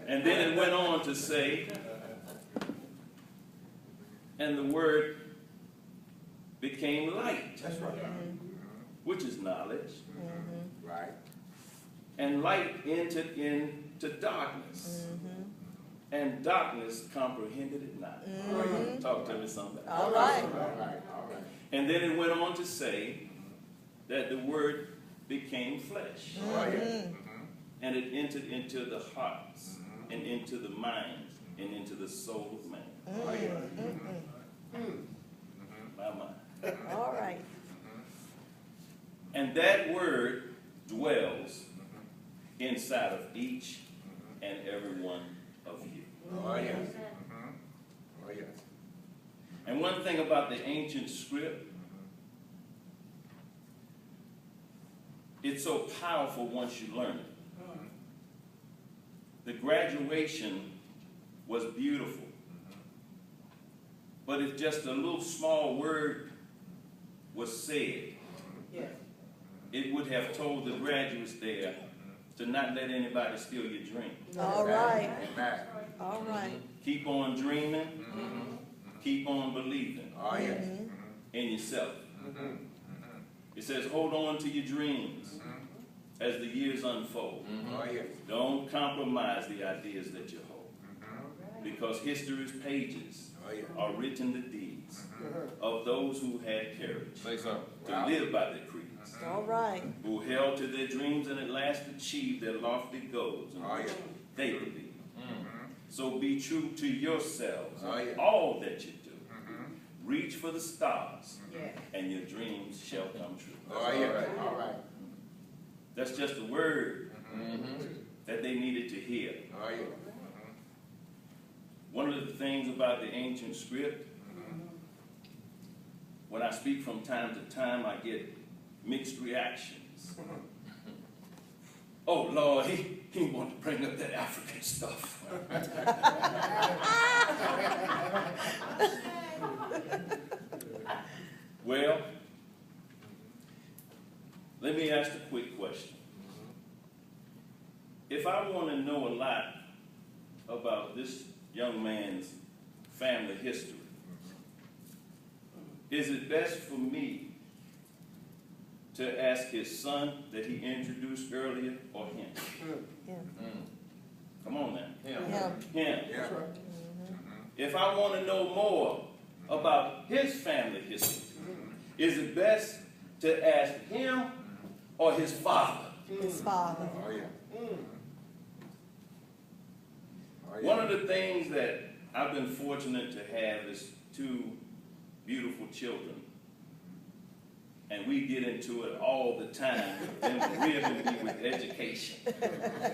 And then it went on to say, and the word became light. That's right. Which is knowledge. Right. And light entered into darkness. And darkness comprehended it not. Talk to me somebody. All right. And then it went on to say that the word became flesh. And it entered into the hearts and into the minds and into the soul of man. My mind. All right. And that word dwells inside of each and every one of you. Oh, yes. Oh, yes. And one thing about the ancient script, it's so powerful once you learn it. The graduation was beautiful. But if just a little small word was said, it would have told the graduates there to not let anybody steal your dream. All right. Amen. All right. Keep on dreaming. Keep on believing Oh, yes. in yourself. It says, hold on to your dreams as the years unfold. Oh, yes. Don't compromise the ideas that you hold. Because history's pages are written the deeds of those who had courage Say something. to live by their creeds, All right. who held to their dreams and at last achieved their lofty goals. And Oh, yeah. they believe. So be true to yourselves in Oh, yeah. all that you do. Reach for the stars, and your dreams shall come true. Oh, yeah. All right. That's just a word that they needed to hear. Oh, yeah. One of the things about the ancient script, when I speak from time to time, I get mixed reactions. Oh, Lord, he wanted to bring up that African stuff. Well, let me ask a quick question. If I want to know a lot about this young man's family history, is it best for me to ask his son that he introduced earlier or him? Come on now. Him. Him. Yeah. If I want to know more about his family history, is it best to ask him or his father? His father. Oh, yeah. Oh, yeah. One of the things that I've been fortunate to have is two beautiful children. And we get into it all the time, them really be with education.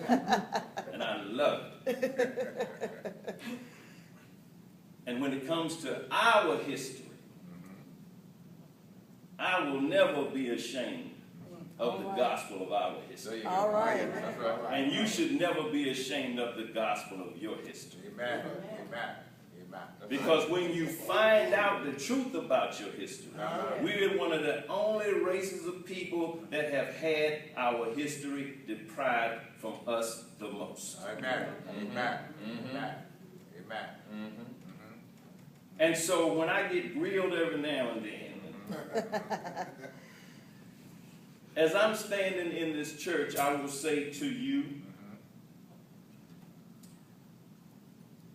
And I love it. And when it comes to our history, I will never be ashamed of the gospel of our history. All right. That's right. And you should never be ashamed of the gospel of your history. Amen. Amen. Amen. That's Because when you find out the truth about your history, we're one of the only races of people that have had our history deprived from us the most. right. Amen. Amen. Amen. Amen. And so when I get grilled every now and then, as I'm standing in this church, I will say to you,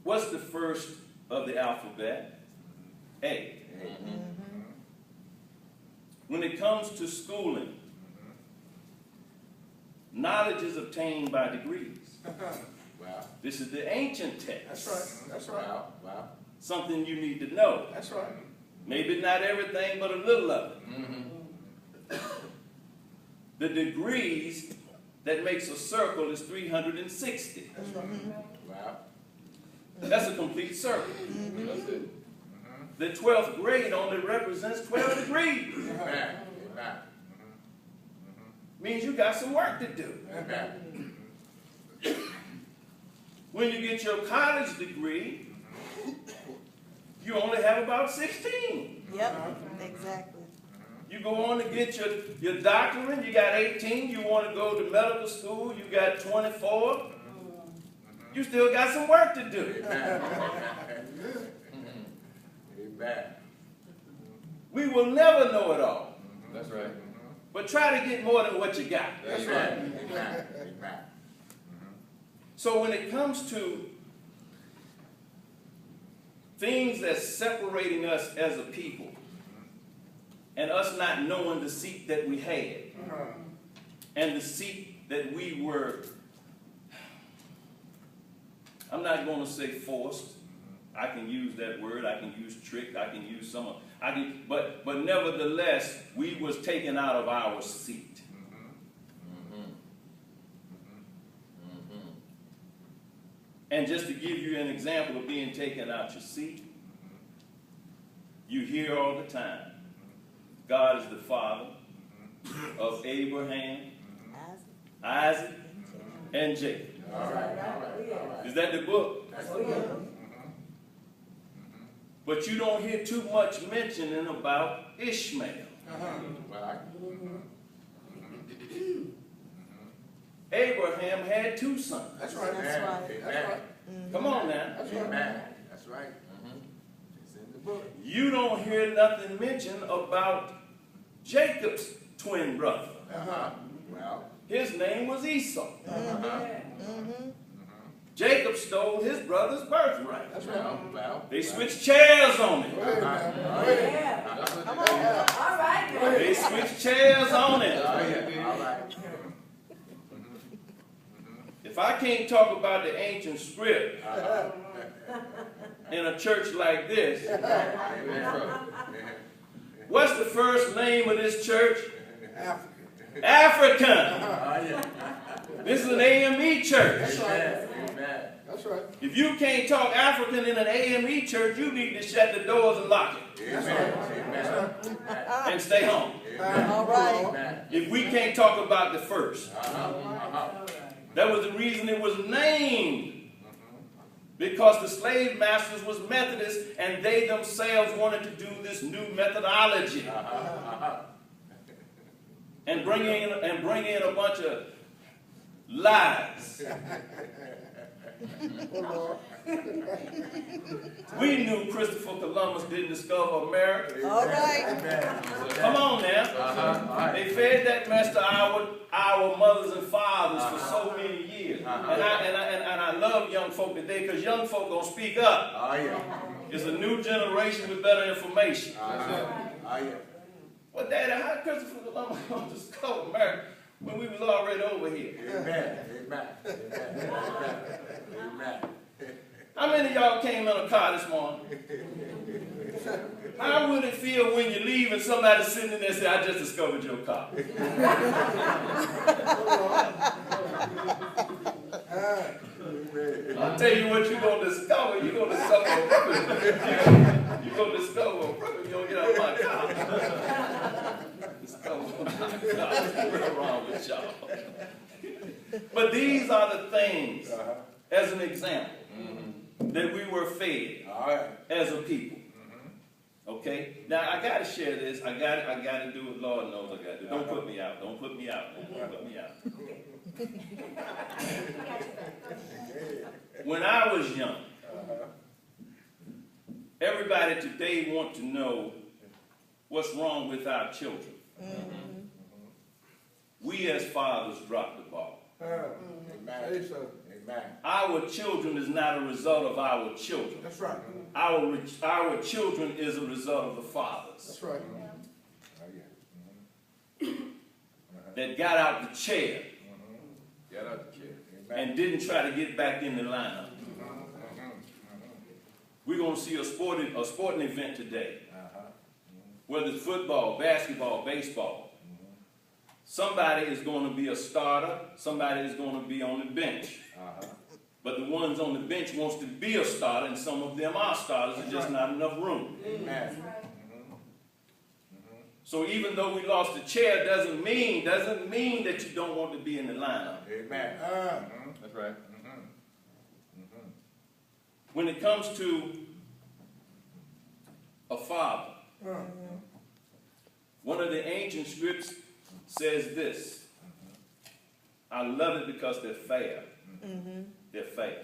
what's the first of the alphabet? A. When it comes to schooling, knowledge is obtained by degrees. Wow. This is the ancient text. That's right. That's right. Wow. Wow. Something you need to know. That's right. Maybe not everything, but a little of it. The degrees that makes a circle is 360. That's right. Wow. That's a complete circle. That's it. The 12th grade only represents 12 degrees. Amen. Amen. Means you got some work to do. Amen. When you get your college degree, you only have about 16. Yep. Exactly. You go on to get your doctorate, you got 18. You want to go to medical school, you got 24. You still got some work to do. Amen. Amen. We will never know it all. That's right. But try to get more than what you got. That's right. Amen. Amen. So when it comes to things that's separating us as a people, and us not knowing the seat that we had, and the seat that we were, I'm not going to say forced. I can use that word. I can use tricked. I can use some. But nevertheless, we was taken out of our seat. And just to give you an example of being taken out your seat, you hear all the time, God is the father of Abraham, Isaac, and Jacob. All right. All right. Is that the book? That's the book. But you don't hear too much mentioning about Ishmael. Right. Abraham had 2 sons. That's right. That's right. Amen. That's right. Come on now. That's right. Amen. That's right. It's in the book. You don't hear nothing mentioned about Jacob's twin brother. Well. His name was Esau. Jacob stole his brother's birthright. That's right. Well. They switched chairs on him. Yeah. Come on. They switched chairs on him. All right. If I can't talk about the ancient script in a church like this, what's the first name of this church? African. This is an AME church. Amen. That's right. If you can't talk African in an AME church, you need to shut the doors and lock it Amen. and stay home. All right. If we can't talk about the first, that was the reason it was named. Because the slave masters was Methodists and they themselves wanted to do this new methodology. And bring in a bunch of lies. We knew Christopher Columbus didn't discover America. All right. Come on now. They fed that mess to our mothers and fathers for so many years. And I love young folk today because young folk gonna speak up. Oh, yeah. It's a new generation with better information. Oh, yeah. Well, Daddy, how Christopher Columbus gonna discover America when we was already over here? Amen. Amen. Amen. How many of y'all came in a car this morning? How would it feel when you leave and somebody's sitting in there and say, I just discovered your car? I'll tell you what you're going to discover. You're going to discover a crooked. You're going to discover a crooked. You're going to get out of my car. Discover my car. What's wrong with y'all? But these are the things, as an example, that we were fed as a people. Okay? Now, I got to share this. I got to do it. Lord knows I got to do it. Don't put me out. Don't put me out. Don't put me out. When I was young, everybody today want to know what's wrong with our children. We as fathers dropped the ball. Amen. Amen. Our children is not a result of our children. That's right. Our children is a result of the fathers. That's right. That got out the chair Get out the chair. and didn't try to get back in the lineup. We're going to see a sporting event today. Whether it's football, basketball, baseball. Somebody is going to be a starter. Somebody is going to be on the bench. But the ones on the bench wants to be a starter, and some of them are starters. There's just not enough room. Amen. So even though we lost the chair, doesn't mean that you don't want to be in the lineup. Amen. That's right. When it comes to a father, one of the ancient scripts says this. I love it because they're fair. They're fair.